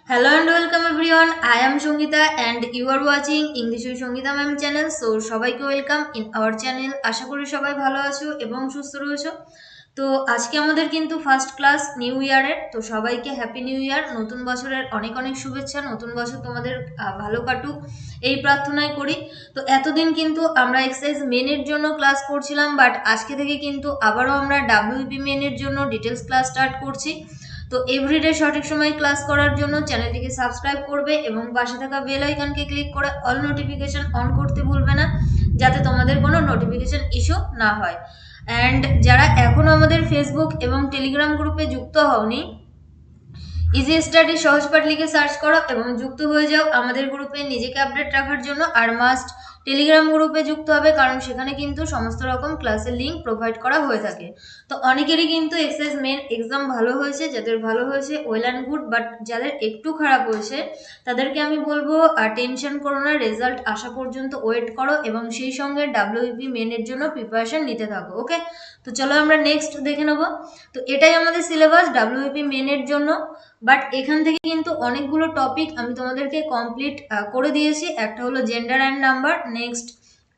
Hello and welcome everyone. I am Songita and you are watching English with Songita ma'am channel. So সবাইকে welcome in our channel. আশা করি সবাই ভালো আছো এবং সুস্থ রয়েছো। তো আজকে আমাদের কিন্তু ফার্স্ট ক্লাস নিউ ইয়ারের, তো সবাইকে হ্যাপি নিউ ইয়ার, নতুন বছরের অনেক অনেক শুভেচ্ছা। নতুন বছর তোমাদের ভালো কাটুক এই প্রার্থনাই করি। তো এতদিন কিন্তু আমরা এক্সারসাইজ মেনের জন্য ক্লাস করছিলাম, বাট আজকে থেকে কিন্তু আবারও আমরা ডাব্লিউপি মেনের জন্য ডিটেলস ক্লাস স্টার্ট করছি। তো এভরিডে সঠিক সময়ে ক্লাস করার জন্য চ্যানেলটিকে সাবস্ক্রাইব করবে এবং পাশে থাকা বেল আইকনকে ক্লিক করে অল নোটিফিকেশন অন করতে ভুলবে না, যাতে তোমাদের কোনো নোটিফিকেশন ইস্যু না হয়। অ্যান্ড যারা এখনও আমাদের ফেসবুক এবং টেলিগ্রাম গ্রুপে যুক্ত হওনি, ইজি স্টাডি সহজপাঠ লিখে সার্চ করো এবং যুক্ত হয়ে যাও আমাদের গ্রুপে নিজেকে আপডেট রাখার জন্য। আর মাস্ট টেলিগ্রাম গ্রুপে যুক্ত হবে, কারণ সেখানে কিন্তু সমস্ত রকম ক্লাসের লিঙ্ক প্রোভাইড করা হয়ে থাকে। তো অনেকেরই কিন্তু এক্সারসাইজ মেন এক্সাম ভালো হয়েছে, যাদের ভালো হয়েছে ওয়েল অ্যান্ড গুড, বাট যাদের একটু খারাপ হয়েছে তাদেরকে আমি বলবো টেনশন করো না, রেজাল্ট আসা পর্যন্ত ওয়েট করো এবং সেই সঙ্গে ডাব্লিউপি মেনের জন্য প্রিপারেশন নিতে থাকো। ওকে, তো চলো আমরা নেক্সট দেখে নেবো। তো এটাই আমাদের সিলেবাস ডাব্লিউপি মেনের জন্য, বাট এখান থেকে কিন্তু অনেকগুলো টপিক আমি তোমাদেরকে কমপ্লিট করে দিয়েছি। একটা হলো gender and number, next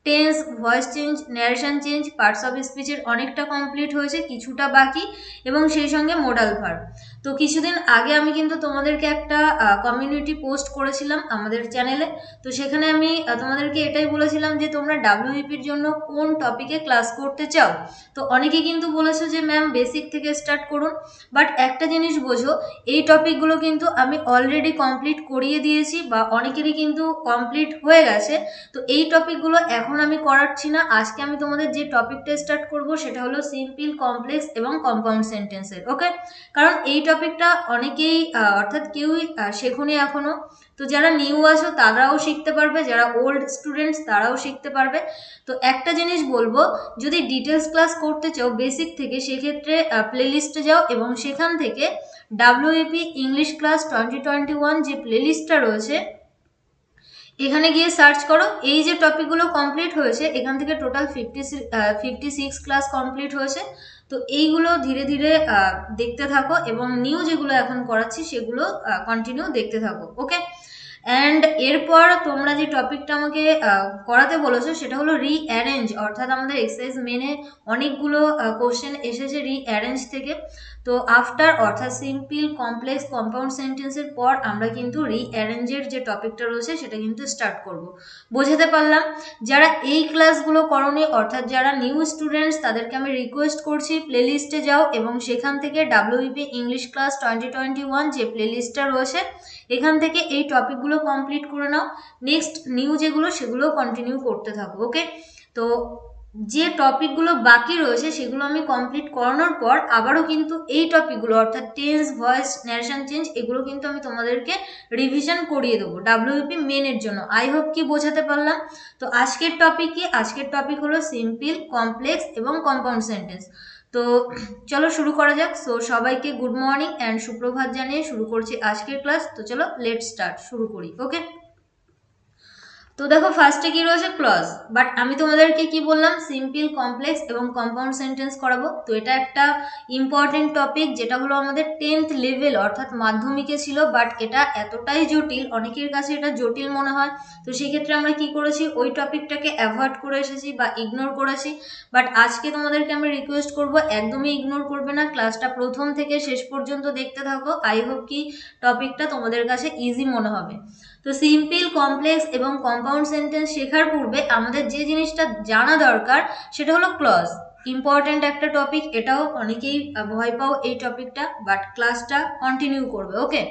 tense, voice change, narration change, parts of স্পিচের অনেকটা কমপ্লিট হয়েছে, কিছুটা বাকি, এবং সেই সঙ্গে মোডাল ভার্ব। তো কিছুদিন আগে আমি কিন্তু তোমাদেরকে একটা কমিউনিটি পোস্ট করেছিলাম আমাদের চ্যানেলে। তো সেখানে আমি তোমাদেরকে এটাই বলেছিলাম যে তোমরা ডাব্লিউইপির জন্য কোন টপিকে ক্লাস করতে চাও। তো অনেকে কিন্তু বলেছো যে ম্যাম বেসিক থেকে স্টার্ট করুন, বাট একটা জিনিস বোঝো, এই টপিকগুলো কিন্তু আমি অলরেডি কমপ্লিট করিয়ে দিয়েছি বা অনেকেরই কিন্তু কমপ্লিট হয়ে গেছে। তো এই টপিকগুলো এখন আমি করাচ্ছি না। আজকে আমি তোমাদের যে টপিকটা স্টার্ট করব সেটা হলো সিম্পল, কমপ্লেক্স এবং কম্পাউন্ড সেন্টেন্সের। ওকে, কারণ এই টপিকটা অনেকেই অর্থাৎ কেউই শেখোনি এখনো। তো যারা নিউ আছো তারাও শিখতে পারবে, যারা ওল্ড স্টুডেন্টস তারাও শিখতে পারবে। তো একটা জিনিস বলবো, যদি ডিটেলস ক্লাস করতে চাও বেসিক থেকে, সেক্ষেত্রে প্লেলিস্টে যাও এবং সেখান থেকে ডাব্লিউএপি ইংলিশ ক্লাস 2021 যে প্লেলিস্টটা রয়েছে এখানে গিয়ে সার্চ করো। এই যে টপিকগুলো কমপ্লিট হয়েছে এখান থেকে টোটাল 56 ক্লাস কমপ্লিট হয়েছে। তো এইগুলো ধীরে ধীরে দেখতে থাকো এবং নিউ যেগুলো এখন করাচ্ছি সেগুলো কন্টিনিউ দেখতে থাকো। ওকে, অ্যান্ড এরপর তোমরা যে টপিকটা আমাকে করাতে বলেছো সেটা হলো রিঅ্যারেঞ্জ, অর্থাৎ আমাদের এক্সারসাইজ মেনে অনেকগুলো কোশ্চেন এসেছে রিঅ্যারেঞ্জ থেকে। তো আফটার অর্থাৎ সিম্পল, কমপ্লেক্স, কম্পাউন্ড সেন্টেন্সের পর আমরা কিন্তু রিঅ্যারেঞ্জের যে টপিকটা রয়েছে সেটা কিন্তু স্টার্ট করব। বোঝাতে পারলাম? যারা এই ক্লাসগুলো করোনি অর্থাৎ যারা নিউ স্টুডেন্টস তাদেরকে আমি রিকোয়েস্ট করছি প্লেলিস্টে যাও এবং সেখান থেকে ডাব্লিউইপি ইংলিশ ক্লাস 2021 যে প্লেলিস্টটা রয়েছে এখান থেকে এই টপিকগুলো কমপ্লিট করে নাও। নেক্সট নিউ যেগুলো সেগুলো কন্টিনিউ করতে থাকো। ওকে, তো যে টপিকগুলো বাকি রয়েছে সেগুলো আমি কমপ্লিট করানোর পর আবারও কিন্তু এই টপিকগুলো অর্থাৎ টেন্স, ভয়েস, ন্যারেশন চেঞ্জ এগুলো কিন্তু আমি তোমাদেরকে রিভিশন করিয়ে দেবো ডাব্লিউপি মেনের জন্য। আই হোপ কি বোঝাতে পারলাম? তো আজকের টপিক কি? আজকের টপিক হলো সিম্পল, কমপ্লেক্স এবং কম্পাউন্ড সেন্টেন্স। তো চলো শুরু করা যাক। সো সবাইকে গুড মর্নিং অ্যান্ড সুপ্রভাত জানিয়ে শুরু করছি আজকের ক্লাস। তো চলো লেট স্টার্ট, শুরু করি। ওকে, তো দেখো ফার্স্টে কি রয়েছে ক্লজ, বাট আমি তোমাদেরকে কি বললাম সিম্পল, কমপ্লেক্স এবং কম্পাউন্ড সেন্টেন্স করাবো। তো এটা একটা ইম্পর্টেন্ট টপিক যেটা হলো আমাদের 10th লেভেল অর্থাৎ মাধ্যমিকে ছিল, বাট এটা এতটাই জটিল, অনেকের কাছে এটা জটিল মনে হয়। তো সেক্ষেত্রে আমরা কি করেছি, ওই টপিকটাকে অ্যাভয়েড করে এসেছি বা ইগনোর করেছি। বাট আজকে তোমাদেরকে আমি রিকোয়েস্ট করব একদমই ইগনোর করবে না, ক্লাসটা প্রথম থেকে শেষ পর্যন্ত দেখতে থাকো। আই হোপ কি টপিকটা তোমাদের কাছে ইজি মনে হবে। তো সিম্পল, কমপ্লেক্স এবং কম্পাউন্ড সেন্টেন্স শেখার পূর্বে আমাদের যে জিনিসটা জানা দরকার সেটা হলো ক্লজ। ইম্পর্টেন্ট একটা টপিক, এটাও অনেকেই ভয় পাও এই টপিকটা, বাট ক্লাসটা কন্টিনিউ করবে। ওকে,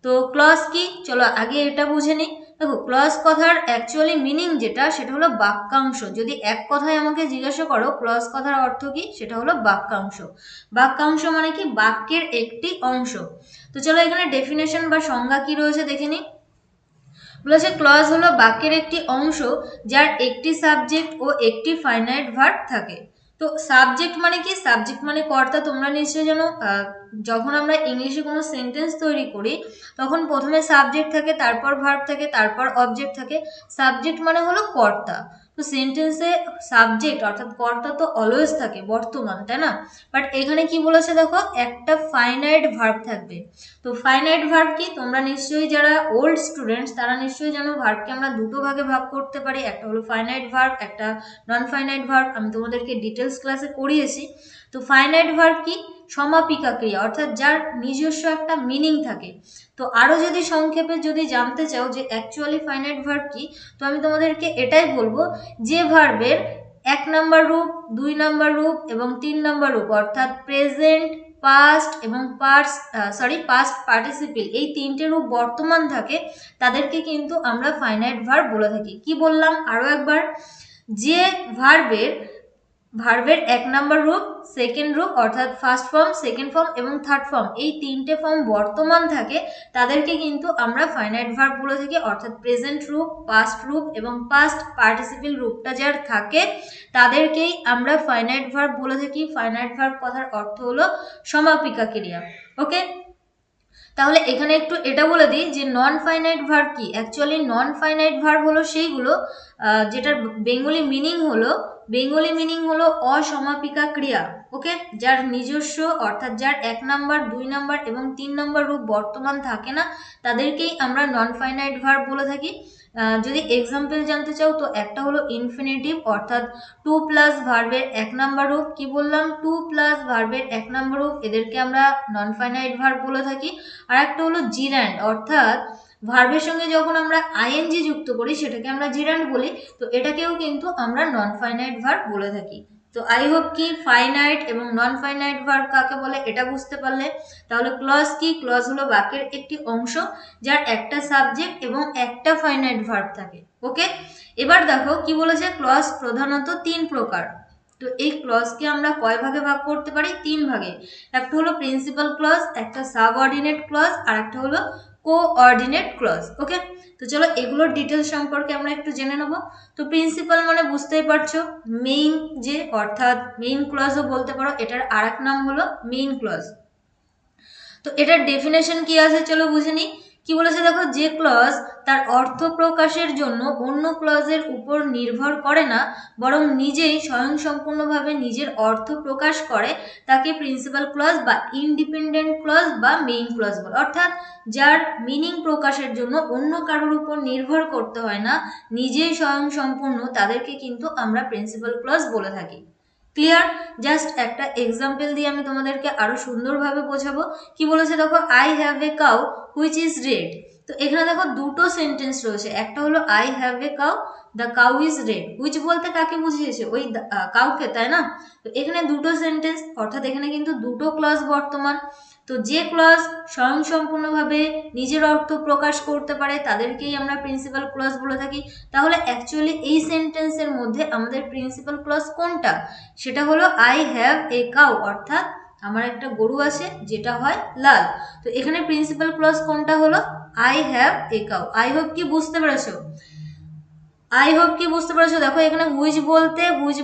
তো ক্লজ কি চলো আগে এটা বুঝে নিই। দেখো ক্লজ কথার অ্যাকচুয়ালি মিনিং যেটা সেটা হলো বাক্যাংশ। যদি এক কথায় আমাকে জিজ্ঞাসা করো ক্লজ কথার অর্থ কি, সেটা হলো বাক্যাংশ। বাক্যাংশ মানে কি, বাক্যের একটি অংশ। তো চলো এখানে ডেফিনেশন বা সংজ্ঞা কি রয়েছে দেখে নিই। বলেছে ক্লজ হলো বাক্যের একটি অংশ যার একটি সাবজেক্ট ও একটি ফাইনাইট ভার্ব থাকে। তো সাবজেক্ট মানে কি, সাবজেক্ট মানে কর্তা। তোমরা নিশ্চয়ই জানো যখন আমরা ইংলিশে কোনো সেন্টেন্স তৈরি করি তখন প্রথমে সাবজেক্ট থাকে, তারপর ভার্ব থাকে, তারপর অবজেক্ট থাকে। সাবজেক্ট মানে হলো কর্তা। তো সেন্টেন্সে সাবজেক্ট অর্থাৎ কর্তা তো অলওয়েজ থাকে, বর্তমান, তাই না? বাট এখানে কি বলেছে দেখো, একটা ফাইনাইট ভার্ব থাকবে। তো ফাইনাইট ভার্ব কি, তোমরা নিশ্চয়ই যারা ওল্ড স্টুডেন্টস তারা নিশ্চয়ই জানো ভার্বকে আমরা দুটো ভাগে ভাগ করতে পারি, একটা হলো ফাইনাইট ভার্ব, একটা নন ফাইনাইট ভার্ব। আমি তোমাদেরকে ডিটেলস ক্লাসে করিয়েছি। তো ফাইনাইট ভার্ব কি, সমাপিকা ক্রিয়া, অর্থাৎ যার নিজস্ব একটা মিনিং থাকে। তো আরো যদি সংক্ষেপে যদি জানতে চাও যে অ্যাকচুয়ালি ফাইনাইট ভার্ব কি, তো আমি তোমাদেরকে এটাই বলবো যে ভার্বের 1 নম্বর রূপ, 2 নম্বর রূপ এবং 3 নম্বর রূপ অর্থাৎ প্রেজেন্ট, পাস্ট এবং পাস্ট পার্টিসিপল, এই তিনটে রূপ বর্তমান থাকে, তাদেরকে কিন্তু আমরা ফাইনাইট ভার্ব বলে থাকি। কি বললাম আরো একবার, যে ভার্বের 1 নম্বর রূপ, সেকেন্ড রূপ অর্থাৎ ফার্স্ট ফর্ম, সেকেন্ড ফর্ম এবং থার্ড ফর্ম, এই তিনটে ফর্ম বর্তমান থাকে, তাদেরকে কিন্তু আমরা ফাইনাইট ভার্ব বলে থাকি। অর্থাৎ প্রেজেন্ট রূপ, পাস্ট রূপ এবং পাস্ট পার্টিসিপল রূপটা যার থাকে তাদেরকেই আমরা ফাইনাইট ভার্ব বলে থাকি। ফাইনাইট ভার্ব কথার অর্থ হলো সমাপিকা ক্রিয়া। ওকে, তাহলে এখানে একটু এটা বলে দিই যে নন ফাইনাইট ভার্ব কি। অ্যাকচুয়ালি নন ফাইনাইট ভার্ব হলো সেইগুলো যেটার বেঙ্গলি মিনিং হলো অসমাপিকা ক্রিয়া। ওকে, যার নিজস্ব অর্থাৎ যার 1 নম্বর, 2 নম্বর এবং 3 নম্বর রূপ বর্তমান থাকে না, তাদেরকেই আমরা নন ফাইনাইট ভার্ব বলে থাকি। যদি এক্সাম্পল জানতে চাও তো একটা হলো ইনফিনিটিভ অর্থাৎ 2 প্লাস ভার্বের 1 নম্বর রূপ। কি বললাম, 2 প্লাস ভার্বের 1 নম্বর রূপ, এদেরকে আমরা নন ফাইনাইট ভার্ব বলে থাকি। আর একটা হলো জিরান্ড অর্থাৎ ভার্বের সঙ্গে যখন আমরা আইএনজি যুক্ত করি সেটাকে আমরা জিরান্ড বলি। তো এটাকেও কিন্তু আমরা নন ফাইনাইট ভার্ব বলে থাকি। তো আই হোপ কি ফাইনাইট এবং নন ফাইনাইট ভার্ব কাকে বলে এটা বুঝতে পারলে। তাহলে ক্লজ কি, ক্লজ হলো বাক্যের একটি অংশ যার একটা সাবজেক্ট এবং একটা ফাইনাইট ভার্ব থাকে। ওকে, এবার দেখো কি বলেছে, ক্লজ প্রধানত 3 প্রকার। তো এই ক্লজকে আমরা কয় ভাগে ভাগ করতে পারি, 3 ভাগে। একটা হলো প্রিন্সিপাল ক্লজ, একটা সাবঅর্ডিনেট ক্লজ আর একটা হলো কোঅর্ডিনেট ক্লজ। ওকে, তো চলো এগুলোর ডিটেলস সম্পর্কে আমরা একটু জেনে নেব। তো প্রিন্সিপাল মানে বুঝতেই পারছো মেইন, যে অর্থাৎ মেইন ক্লজও বলতে পারো, এটার আরেক নাম হলো মেইন ক্লজ। তো এটার ডেফিনেশন কি আছে চলো বুঝে নিই। কি বলেছে দেখো, যে ক্লজ তার অর্থ প্রকাশের জন্য অন্য ক্লজের উপর নির্ভর করে না বরং নিজেই স্বয়ংসম্পূর্ণভাবে নিজের অর্থ প্রকাশ করে তাকে প্রিন্সিপাল ক্লজ বা ইন্ডিপেন্ডেন্ট ক্লজ বা মেইন ক্লজ বলে। অর্থাৎ যার মিনিং প্রকাশের জন্য অন্য কারোর উপর নির্ভর করতে হয় না, নিজেই স্বয়ংসম্পূর্ণ, তাদেরকে কিন্তু আমরা প্রিন্সিপাল ক্লজ বলে থাকি। ক্লিয়ার? জাস্ট একটা এক্সাম্পল দিয়ে আমি তোমাদেরকে আরো সুন্দরভাবে বোঝাবো। কি বলেছে দেখো, I have a cow which is red. তো এখানে দেখো দুটো সেন্টেন্স রয়েছে, একটা হলো I have a cow, the cow is red. Which বলতে কাকে বুঝিয়েছে, ওই কাউকে, তাই না? তো এখানে দুটো সেন্টেন্স অর্থাৎ এখানে কিন্তু দুটো ক্লজ বর্তমান। তো যে ক্লজ স্বয়ংসম্পূর্ণভাবে নিজের অর্থ প্রকাশ করতে পারে তাদেরকেই আমরা প্রিন্সিপাল ক্লজ বলে থাকি। তাহলে অ্যাকচুয়ালি এই সেন্টেন্সের মধ্যে আমাদের প্রিন্সিপাল ক্লজ কোনটা, সেটা হলো আই হ্যাভ এ কাউ, অর্থাৎ আমার একটা গরু আছে যেটা হয় লাল। তো এখানে প্রিন্সিপাল ক্লজ কোনটা হলো I have a cow. I hope কি বুঝতে পেরেছো, দেখো এখানে হুইচ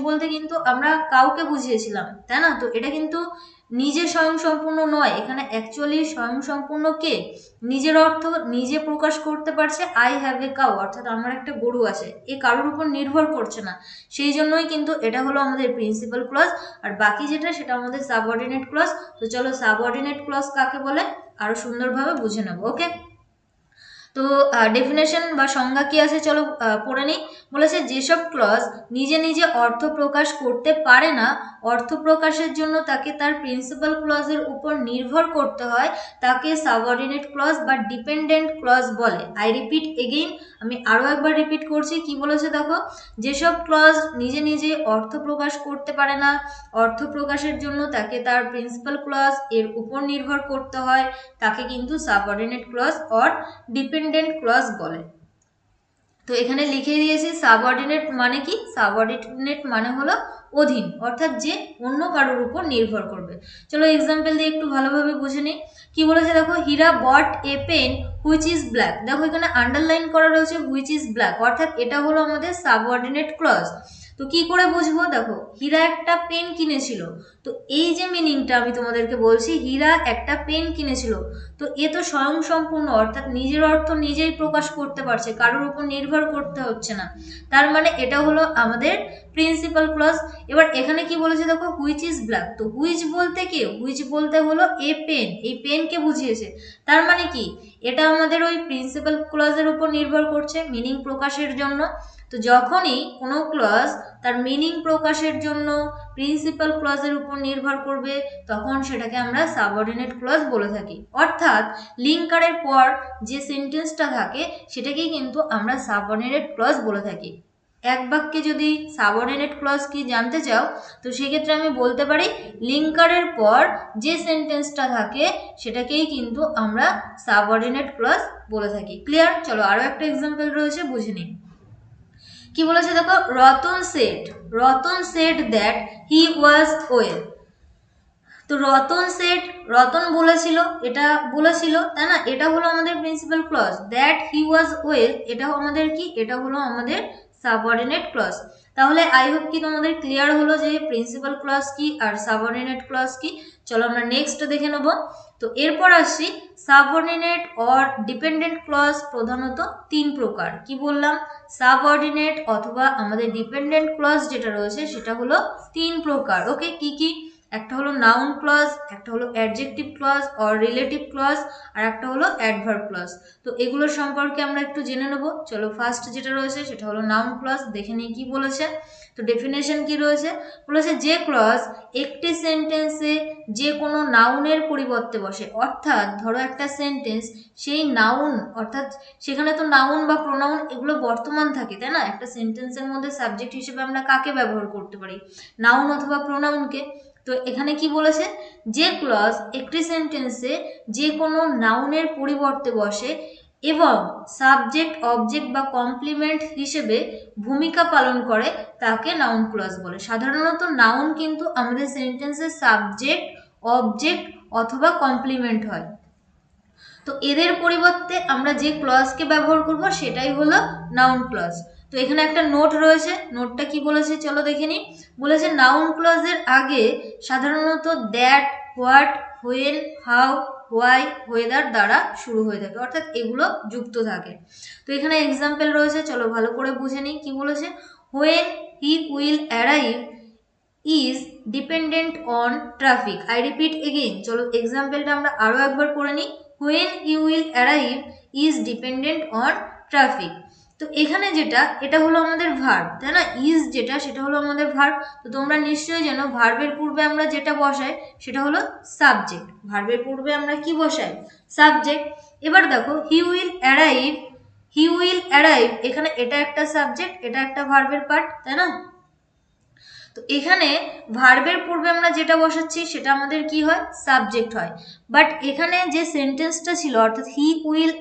বলতে কিন্তু আমরা কাউকে বুঝিয়েছিলাম, তাই না? তো এটা কিন্তু নিজে স্বয়ংসম্পূর্ণ নয়, এখানে অ্যাকচুয়ালি স্বয়ংসম্পূর্ণ কে, নিজের অর্থ নিজে প্রকাশ করতে পারছে আই হ্যাভ এ কাউ, অর্থাৎ আমার একটা গরু আছে, এ কারোর উপর নির্ভর করছে না। সেই জন্যই কিন্তু এটা হলো আমাদের প্রিন্সিপাল ক্লজ। আর বাকি যেটা সেটা আমাদের সাবঅর্ডিনেট ক্লজ। তো চলো সাবঅর্ডিনেট ক্লজ কাকে বলে আরো সুন্দরভাবে বুঝে নেবো। ওকে, তো ডেফিনেশন বা সংজ্ঞা কি আছে চলো পড়ে নিই। বলেছে যেসব ক্লজ নিজে নিজে অর্থ প্রকাশ করতে পারে না, অর্থ প্রকাশের জন্য তাকে তার প্রিন্সিপাল ক্লজের উপর নির্ভর করতে হয়, তাকে সাবঅর্ডিনেট ক্লজ বা ডিপেন্ডেন্ট ক্লজ বলে। আই রিপিট এগেইন, আমি আরো একবার রিপিট করছি। কি বলেছে দেখো, যেসব ক্লজ নিজে নিজে অর্থ প্রকাশ করতে পারে না, অর্থ প্রকাশের জন্য তাকে তার প্রিন্সিপাল ক্লজ এর উপর নির্ভর করতে হয়, তাকে কিন্তু subordinate clause or dependent clause বলে। তো এখানে লিখে দিয়েছি সাবঅর্ডিনেট মানে কি, সাবঅর্ডিনেট মানে হলো অধীন, অর্থাৎ যে অন্য কারোর উপর নির্ভর করবে। চলো এক্সাম্পল দিয়ে একটু ভালোভাবে বুঝে নিই। কি বলেছে দেখো, Hira bought a pen which is black. দেখো এখানে আন্ডারলাইন করা রয়েছে হুইচ ইজ ব্ল্যাক, অর্থাৎ এটা হলো আমাদের সাবঅর্ডিনেট ক্লজ। তো কি করে বুঝবো? দেখো, হীরা একটা পেন কিনেছিল, তো এই যে মিনিংটা আমি তোমাদেরকে বলছি, হীরা একটা পেন কিনেছিল, তো এ তো স্বয়ংসম্পূর্ণ, অর্থাৎ নিজের অর্থ নিজেই প্রকাশ করতে পারছে, কারোর উপর নির্ভর করতে হচ্ছে না। তার মানে এটা হলো আমাদের প্রিন্সিপাল ক্লজ। এবার এখানে কি বলেছে দেখো, হুইচ ইজ ব্ল্যাক, তো হুইচ বলতে কি, হুইচ বলতে হলো এ পেন, এই পেনকে বুঝিয়েছে। তার মানে কি, এটা আমাদের ওই প্রিন্সিপাল ক্লজের উপর নির্ভর করছে মিনিং প্রকাশের জন্য। তো যখনই কোনো ক্লজ তার মিনিং প্রকাশের জন্য প্রিন্সিপাল ক্লজের উপর নির্ভর করবে, তখন সেটাকে আমরা সাবঅর্ডিনেট ক্লজ বলে থাকি। অর্থাৎ লিঙ্কারের পর যে সেন্টেন্সটা থাকে সেটাকেই কিন্তু আমরা সাবঅর্ডিনেট ক্লজ বলে থাকি। এক বাক্যে যদি সাবঅর্ডিনেট ক্লজ কি জানতে চাও, তো সেক্ষেত্রে আমি বলতে পারি লিঙ্কারের পর যে সেন্টেন্সটা থাকে সেটাকেই কিন্তু আমরা সাবঅর্ডিনেট ক্লজ বলে থাকি। ক্লিয়ার? চলো আরো একটা এক্সাম্পল রয়েছে, বুঝে নিই। কি বলেছে দেখো, Ratan said that he was well. তো রতন বলেছিল, এটা বলেছিল, তাই না? এটা হলো আমাদের principal clause. That he was well, এটা আমাদের কি, এটা হলো আমাদের সাবঅর্ডিনেট ক্লজ। তাহলে আই হোপ কি তোমাদের ক্লিয়ার হলো যে প্রিন্সিপাল ক্লজ কি আর সাবঅর্ডিনেট ক্লজ কি। চলো আমরা নেক্সট দেখে নেব। তো এরপর আসছি, সাবঅর্ডিনেট অর ডিপেন্ডেন্ট ক্লজ প্রধানত তিন প্রকার। কি বললাম? সাবঅর্ডিনেট অথবা আমাদের ডিপেন্ডেন্ট ক্লজ যেটা রয়েছে সেটা হলো তিন প্রকার। ওকে, কি কি? একটা হলো নাউন ক্লজ, একটা হলো adjective clause or relative clause, আর একটা হলো অ্যাডভার্ব ক্লজ। তো এগুলোর সম্পর্কে আমরা একটু জেনে নেব। চলো ফার্স্ট যেটা রয়েছে সেটা হলো নাউন ক্লজ, দেখে নিই কি বলেছে। তো ডেফিনেশন কি রয়েছে, বলেছে যে ক্লজ একটি সেন্টেন্সে যে কোনো নাউনের পরিবর্তে বসে, অর্থাৎ ধরো একটা সেন্টেন্স, সেই নাউন, অর্থাৎ সেখানে তো নাউন বা প্রোনাউন এগুলো বর্তমান থাকে, তাই না? একটা সেন্টেন্সের মধ্যে সাবজেক্ট হিসেবে আমরা কাকে ব্যবহার করতে পারি? নাউন অথবা প্রোনাউনকে। তো এখানে কি বলেছে, যে ক্লজ একটি সেন্টেন্সে যে কোনো নাউনের পরিবর্তে বসে এবং সাবজেক্ট, অবজেক্ট বা কমপ্লিমেন্ট হিসেবে ভূমিকা পালন করে তাকে নাউন ক্লজ বলে। সাধারণত নাউন কিন্তু আমাদের সেন্টেন্সের সাবজেক্ট, অবজেক্ট অথবা কমপ্লিমেন্ট হয়। তো এদের পরিবর্তে আমরা যে ক্লজকে ব্যবহার করব সেটাই হলো নাউন ক্লজ। তো এখানে একটা নোট রয়েছে, নোটটা কি বলেছে চলো দেখে নিই। বলেছে নাউন ক্লজের আগে সাধারণত that, what, when, how, why, weather দ্বারা শুরু হয়ে থাকে, অর্থাৎ এগুলো যুক্ত থাকে। তো এখানে এক্সাম্পল রয়েছে, চলো ভালো করে বুঝে নিই কি বলেছে। When he will arrive is dependent on traffic. I repeat again, চলো এক্সাম্পলটা আমরা আরও একবার করে নিই। When he will arrive is dependent on traffic. তো এখানে যেটা, এটা হলো আমাদের ভার্ব, তাই না? ইজ যেটা, সেটা হলো আমাদের ভার্ব। তো তোমরা নিশ্চয়ই জানো ভার্বের পূর্বে আমরা যেটা বসাই সেটা হলো সাবজেক্ট। ভার্বের পূর্বে আমরা কি বসাই? সাবজেক্ট। এবার দেখো, হি উইল অ্যারাইভ, এখানে এটা একটা সাবজেক্ট, এটা একটা ভার্বের পার্ট, তাই না? তো এখানে ভার্বের পূর্বে আমরা যেটা বসাচ্ছি সেটা আমাদের কি হয়? সাবজেক্ট হয়। বাট এখানে যে সেন্টেন্সটা ছিল, অর্থাৎ হি উইল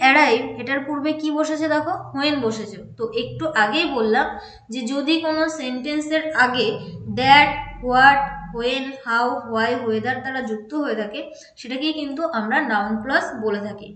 অ্যারাইভ, এটার পূর্বে কি বসেছে দেখো? হোয়েন বসেছে। তো একটু আগেই বললাম যে যদি কোনো সেন্টেন্সের আগে that, what, when, how, why, weather দ্বারা যুক্ত হয়ে থাকে সেটাকেই কিন্তু আমরা নাউন ক্লজ বলে থাকি।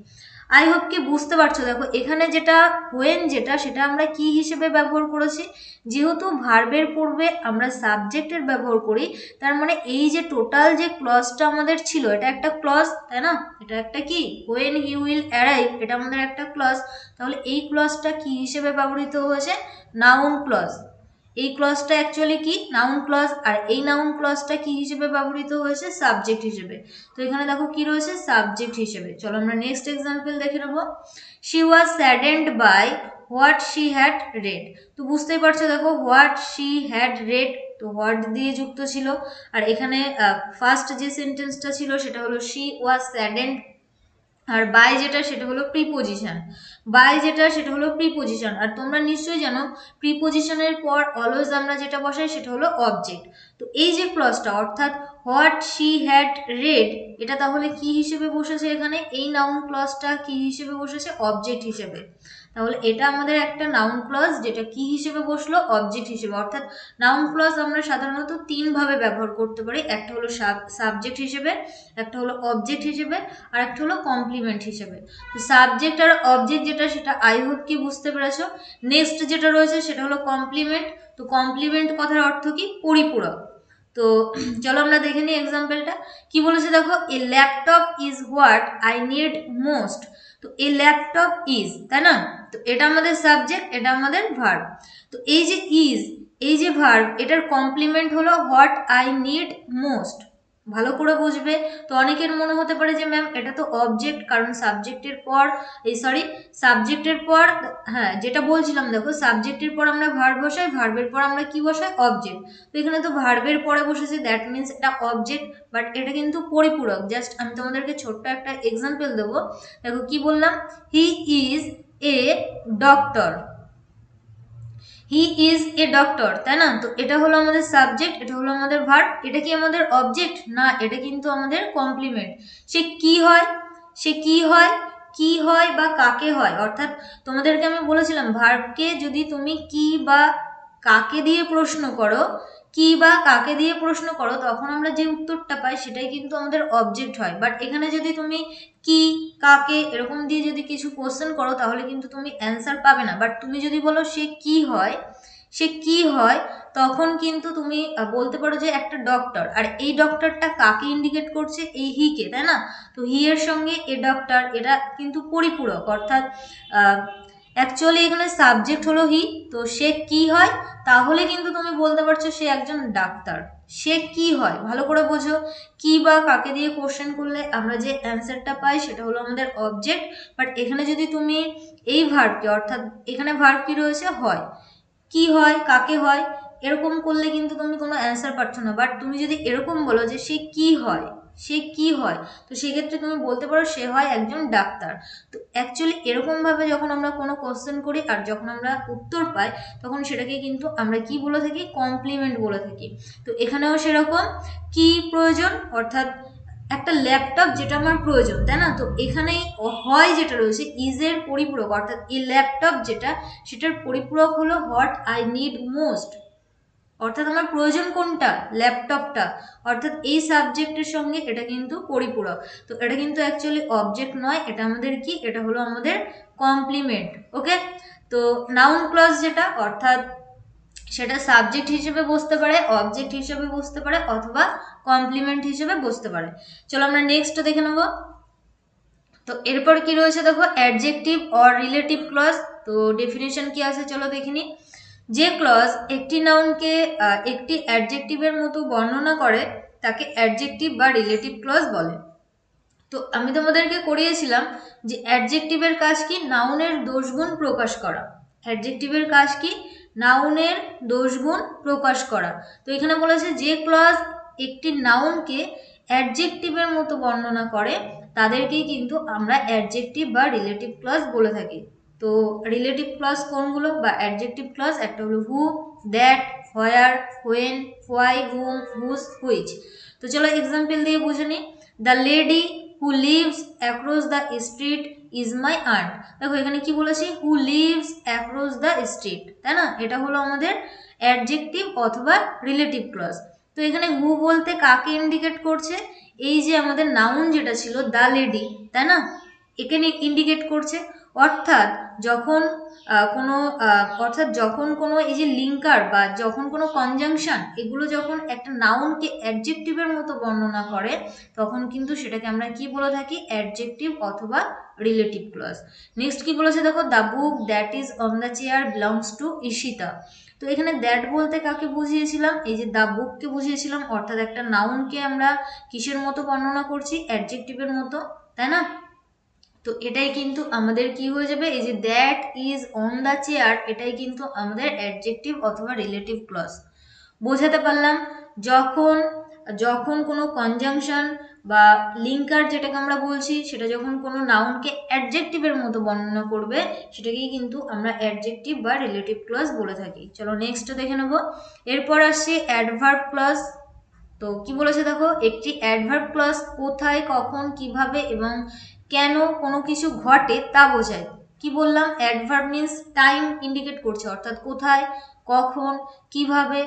আই হোপ কি বুঝতে পারছো। দেখো এখানে যেটা হোয়েন, যেটা সেটা আমরা কি হিসেবে ব্যবহার করেছি, যেহেতু ভার্বের পূর্বে আমরা সাবজেক্টের ব্যবহার করি, তার মানে এই যে টোটাল যে ক্লজটা আমাদের ছিল এটা একটা ক্লজ, তাই না? এটা একটা কি, হোয়েন হি উইল অ্যারাইভ, এটা আমাদের একটা ক্লজ। তাহলে এই ক্লজটা কি হিসেবে ব্যবহৃত হয়েছে? Noun clause. এই ক্লজটা অ্যাকচুয়ালি কি? Noun clause. আর এই নাউন ক্লজটা কি হিসেবে ব্যবহৃত হয়েছে? সাবজেক্ট হিসেবে। তো এখানে দেখো কি রয়েছে? সাবজেক্ট হিসেবে। চলো আমরা নেক্সট এক্সাম্পল দেখে নেব। She was saddened by what she had read. তো বুঝতেই পারছো, দেখো হোয়াট শি হ্যাড রেড, তো হোয়াট দিয়ে যুক্ত ছিল। আর এখানে ফার্স্ট যে সেন্টেন্সটা ছিল সেটা হলো শি ওয়াজ স্যাডেন্ড, আর বাই যেটা সেটা হলো প্রিপোজিশন। আর তোমরা নিশ্চয়ই জানো প্রিপোজিশনের পর অলওয়েজ আমরা যেটা বসাই সেটা হলো অবজেক্ট। তো এই যে ক্লজটা, অর্থাৎ হোয়াট শি হ্যাড রেড, এটা তাহলে কি হিসেবে বসেছে? এখানে এই নাউন ক্লজটা কি হিসেবে বসেছে? অবজেক্ট হিসেবে। তাহলে এটা আমাদের একটা নাউন ক্লজ, যেটা কি হিসেবে বসলো, অবজেক্ট হিসেবে। অর্থাৎ নাউন ক্লজ আমরা সাধারণত তিন ভাবে ব্যবহার করতে পারি, একটা হলো সাবজেক্ট হিসেবে, একটা হলো অবজেক্ট হিসেবে, আর একটা হলো কমপ্লিমেন্ট হিসেবে। তো সাবজেক্ট আর অবজেক্ট যেটা, সেটা আই হোপ কি বুঝতে পেরেছো। নেক্সট যেটা রয়েছে সেটা হলো কমপ্লিমেন্ট। তো কমপ্লিমেন্ট কথার অর্থ কি, পরিপূরক। তো চলো আমরা দেখে নিই এক্সাম্পলটা কি বলেছে। দেখো, a laptop is what I need most. তো এ ল্যাপটপ ইজ, তাই না? তো এটা আমাদের সাবজেক্ট, এটা আমাদের ভার্ব। তো এই যে ইজ, এই যে ভার্ব, এটার কমপ্লিমেন্ট হলো হোয়াট আই নিড মোস্ট। ভালো করে বুঝবে। তো অনেকের মনে হতে পারে যে ম্যাম এটা তো অবজেক্ট, কারণ সাবজেক্টের পর, এই সরি, সাবজেক্টের পর, হ্যাঁ যেটা বলছিলাম, দেখো সাবজেক্টের পর আমরা ভার্ব বসাই, ভার্বের পর আমরা কি বসাই, অবজেক্ট। তো এখানে তো ভার্বের পরে বসেছে, দ্যাট মিনস এটা অবজেক্ট, বাট এটা কিন্তু পরিপূরক। জাস্ট আমি তোমাদেরকে ছোট্ট একটা এক্সাম্পল দেবো। দেখো কি বললাম, he is a doctor. He is a doctor, তাই না? তো এটা হলো আমাদের সাবজেক্ট, এটা হলো আমাদের ভার্ব। এটা কি আমাদের অবজেক্ট না, এটা কিন্তু আমাদের কমপ্লিমেন্ট। সে কি হয়, সে কি হয়, কি হয় বা কাকে হয়। অর্থাৎ তোমাদেরকে আমি বলেছিলাম, ভার্বকে যদি তুমি কি বা কাকে দিয়ে প্রশ্ন করো, কি বা কাকে দিয়ে প্রশ্ন করো, তখন আমরা যে উত্তরটা পাই সেটাই কিন্তু আমাদের অবজেক্ট হয়। বাট এখানে যদি তুমি কি, কাকে এরকম দিয়ে যদি কিছু কোশ্চেন করো, তাহলে কিন্তু তুমি অ্যান্সার পাবে না। বাট তুমি যদি বলো সে কি হয়, সে কি হয়, তখন কিন্তু তুমি বলতে পারো যে একটা ডক্টর। আর এই ডক্টরটা কাকে ইন্ডিকেট করছে, এই হিকে, তাই না? তো হি এর সঙ্গে এ ডক্টর, এটা কিন্তু পরিপূরক। অর্থাৎ অ্যাকচুয়ালি এখানে সাবজেক্ট হলো হি। তো সে কি হয়, তাহলে কিন্তু তুমি বলতে পারছো সে একজন ডাক্তার। সে কি হয়, ভালো করে বোঝো। কি বা কাকে দিয়ে কোশ্চেন করলে আমরা যে অ্যান্সারটা পাই সেটা হলো আমাদের অবজেক্ট। বাট এখানে যদি তুমি এই ভার্বকে, অর্থাৎ এখানে ভার্ব কি রয়েছে, হয়, কি হয়, কাকে হয়, এরকম করলে কিন্তু তুমি কোনো অ্যান্সার পাচ্ছ না। বাট তুমি যদি এরকম বলো যে সে কি হয়, সে কি হয়, তো সেক্ষেত্রে তুমি বলতে পারো সে হয় একজন ডাক্তার। তো অ্যাকচুয়ালি এরকমভাবে যখন আমরা কোনো কোশ্চেন করি আর যখন আমরা উত্তর পাই, তখন সেটাকে কিন্তু আমরা কি বলে থাকি, কমপ্লিমেন্ট বলে থাকি। তো এখানেও সেরকম কি প্রয়োজন, অর্থাৎ একটা ল্যাপটপ যেটা আমার প্রয়োজন, তাই না? তো এখানেই হয় যেটা রয়েছে, ইজের পরিপূরক, অর্থাৎ এই ল্যাপটপ যেটা, সেটার পরিপূরক হলো হোয়াট আই নিড মোস্ট। অর্থাৎ আমার প্রয়োজন কোনটা, ল্যাপটপটা। অর্থাৎ এই সাবজেক্টের সঙ্গে এটা কিন্তু পরিপূরক। তো এটা কিন্তু অ্যাকচুয়ালি অবজেক্ট নয়, এটা আমাদের কি, এটা হলো আমাদের কমপ্লিমেন্ট। ওকে। তো নাউন ক্লজ যেটা, অর্থাৎ সেটা সাবজেক্ট হিসেবে বসতে পারে, অবজেক্ট হিসেবে বসতে পারে, অথবা কমপ্লিমেন্ট হিসেবে বসতে পারে। চলো আমরা নেক্সট দেখে নেব। তো এরপর কি রয়েছে দেখো, অ্যাডজেক্টিভ অর রিলেটিভ ক্লজ। তো ডেফিনেশন কি আছে চলো দেখে নিই। যে ক্লজ একটি নাউনকে একটি অ্যাডজেক্টিভের মতো বর্ণনা করে তাকে অ্যাডজেক্টিভ বা রিলেটিভ ক্লজ বলে। তো আমি তোমাদেরকে করিয়েছিলাম যে অ্যাডজেক্টিভের কাজ কি, নাউনের দোষগুণ প্রকাশ করা। অ্যাডজেক্টিভের কাজ কি, নাউনের দোষগুণ প্রকাশ করা। তো এখানে বলেছে যে ক্লজ একটি নাউনকে অ্যাডজেক্টিভের মতো বর্ণনা করে তাদেরকেই কিন্তু আমরা অ্যাডজেক্টিভ বা রিলেটিভ ক্লজ বলে থাকি। তো রিলেটিভ ক্লজ কোনগুলো, বা অ্যাডজেক্টিভ ক্লজ, একটা হলো who, that, where, when, why, whom, whose, which. তো চলো এক্সাম্পল দিয়ে বুঝে নিই। The lady who lives across the street is my aunt. দেখো এখানে কি বলেছি, who lives across the street, তাই না? এটা হলো আমাদের অ্যাডজেক্টিভ অথবা রিলেটিভ ক্লজ। তো এখানে হু বলতে কাকে ইন্ডিকেট করছে, এই যে আমাদের নাউন যেটা ছিল দ্য লেডি, তাই না, একে ইন্ডিকেট করছে। অর্থাৎ যখন কোনো এই যে লিঙ্কার বা যখন কোনো কনজাংশন, এগুলো যখন একটা নাউনকে অ্যাডজেক্টিভের মতো বর্ণনা করে, তখন কিন্তু সেটাকে আমরা কি বলে থাকি, অ্যাডজেক্টিভ অথবা রিলেটিভ ক্লজ। নেক্সট কি বলেছে দেখো, the book that is on the chair belongs to Ishita. তো এখানে দ্যাট বলতে কাকে বুঝিয়েছিলাম, এই যে দ্য বুককে বুঝিয়েছিলাম। অর্থাৎ একটা নাউনকে আমরা কিসের মতো বর্ণনা করছি, অ্যাডজেক্টিভের মতো, তাই না? তো এটাই কিন্তু আমাদের কি হয়ে যাবে, এই যে that is on the chair, এটাই কিন্তু আমাদের অ্যাডজেক্টিভ অথবা রিলেটিভ ক্লজ। বোঝাতে পারলাম, যখন যখন কোনো কনজাংশন বা লিঙ্কার যেটাকে আমরা বলছি, সেটা যখন কোনো নাউনকে অ্যাডজেক্টিভের মতো বর্ণনা করবে, সেটাকেই কিন্তু আমরা অ্যাডজেক্টিভ বা রিলেটিভ ক্লজ বলে থাকি। চলো নেক্সট দেখে নেব। এরপর আসছে অ্যাডভার্ব ক্লজ। তো কি বলেছে দেখো, একটি অ্যাডভার্ব ক্লজ কোথায়, কখন, কিভাবে এবং কেন কোনো কিছু ঘটে তা বোঝায়। কি বললাম, অ্যাডভার্ব মিন্স টাইম ইন্ডিকেট করছে, অর্থাৎ কোথায়, কখন, কিভাবে,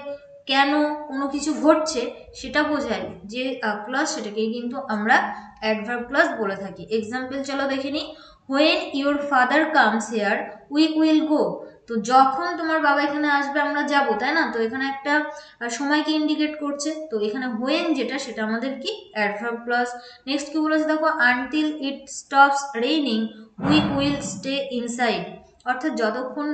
কেন কোনো কিছু ঘটছে সেটা বোঝায় যে ক্লজ, সেটাকেই কিন্তু আমরা অ্যাডভার্ব ক্লজ বলে থাকি। এক্সাম্পল চলো দেখে নিই। When your father comes here we will go. তো যখন তোমার বাবা এখানে আসবে আমরা যাব, তাই না? তো এখানে একটা সময়কে ইন্ডিকেট করছে, তো এখানে হোয়েন যেটা সেটা আমাদের কি অ্যাডভার্ব ক্লজ। নেক্সট কি বলেছে দেখো, until it stops raining we will stay inside. অর্থাৎ যতক্ষণ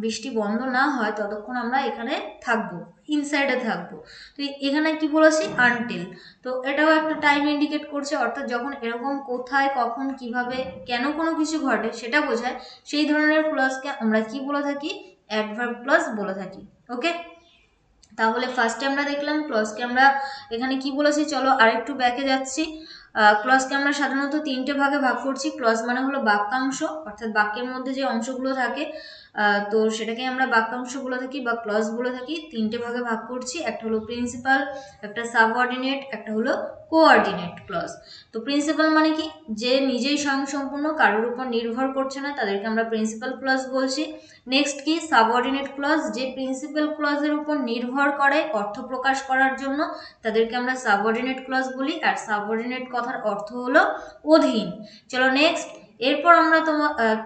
বৃষ্টি বন্ধ না হয় ততক্ষণ আমরা এখানে থাকবো, ইনসাইডে থাকবো। তো এখানে কি বলেছি, আনটিল। তো এটাও একটা টাইম ইন্ডিকেট করছে, অর্থাৎ যখন এরকম কোথায়, কখন, কিভাবে, কেন কোনো কিছু ঘটে সেটা বোঝায়, সেই ধরনের ক্লজকে আমরা কি বলে থাকি, অ্যাডভার্ব ক্লজ বলে থাকি। ওকে, তাহলে ফার্স্টে আমরা দেখলাম ক্লজকে আমরা এখানে কি বলেছি। চলো আরেকটু ব্যাকে যাচ্ছি। ক্লজকে আমরা সাধারণত তিনটে ভাগে ভাগ করছি। ক্লজ মানে হলো বাক্যাংশ, অর্থাৎ বাক্যের মধ্যে যে অংশগুলো থাকে তো সেটাকে আমরা বাক্যাংশ বলে থাকি বা ক্লজ বলে থাকি। তিনটে ভাগে ভাগ করছি, একটা হলো প্রিন্সিপাল, একটা সাবঅর্ডিনেট, একটা হলো কোঅর্ডিনেট ক্লজ। তো প্রিন্সিপাল মানে কি, যে নিজেই স্বয়ংসম্পূর্ণ, কারোর উপর নির্ভর করছে না, তাদেরকে আমরা প্রিন্সিপাল ক্লজ বলছি। নেক্সট কি, সাবঅর্ডিনেট ক্লজ, যে প্রিন্সিপাল ক্লজের উপর নির্ভর করে অর্থ প্রকাশ করার জন্য, তাদেরকে আমরা সাবঅর্ডিনেট ক্লজ বলি। আর সাবঅর্ডিনেট কথার অর্থ হলো অধীন। চলো নেক্সট, এরপর আমরা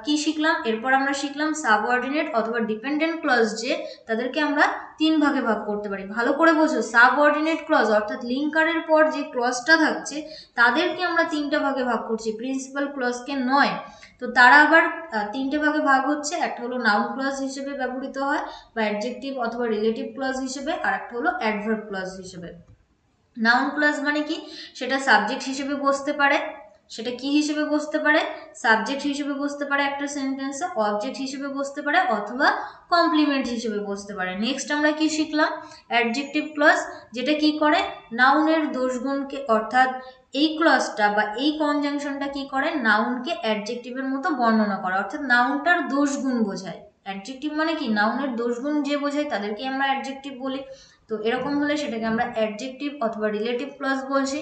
কি শিখলাম, এরপর আমরা শিখলাম সাবঅর্ডিনেট অথবা ডিপেন্ডেন্ট ক্লজ, যে তাদেরকে আমরা তিন ভাগে ভাগ করতে পারি। ভালো করে বোঝো, সাবঅর্ডিনেট ক্লজ অর্থাৎ লিঙ্কারের পর যে ক্লজটা থাকছে তাদেরকে আমরা তিনটা ভাগে ভাগ করছি, প্রিন্সিপাল ক্লজকে নয়। তো তারা আবার তিনটে ভাগে ভাগ হচ্ছে, একটা হলো নাউন ক্লজ হিসেবে ব্যবহৃত হয় বা অ্যাডজেক্টিভ অথবা রিলেটিভ ক্লজ হিসেবে, আর একটা হলো অ্যাডভার্ব ক্লজ হিসেবে। নাউন ক্লজ মানে কি, সেটা সাবজেক্ট হিসেবে বসতে পারে, সেটা কি হিসেবে বসতে পারে, সাবজেক্ট হিসেবে বসতে পারে একটা সেন্টেন্সে, অবজেক্ট হিসেবে বসতে পারে অথবা কমপ্লিমেন্ট হিসেবে বসতে পারে। নেক্সট আমরা কি শিখলাম, অ্যাডজেক্টিভ ক্লজ, যেটা কি করে, নাউনের দোষগুণকে, অর্থাৎ এই ক্লজটা বা এই কনজাংশনটা কি করে, নাউনকে অ্যাডজেক্টিভের মতো বর্ণনা করা, অর্থাৎ নাউনটার দোষগুণ বোঝায়। অ্যাডজেক্টিভ মানে কি, নাউনের দোষগুণ যে বোঝায় তাদেরকে আমরা অ্যাডজেক্টিভ বলি। তো এরকম হলে সেটাকে আমরা অ্যাডজেক্টিভ অথবা রিলেটিভ ক্লজ বলছি।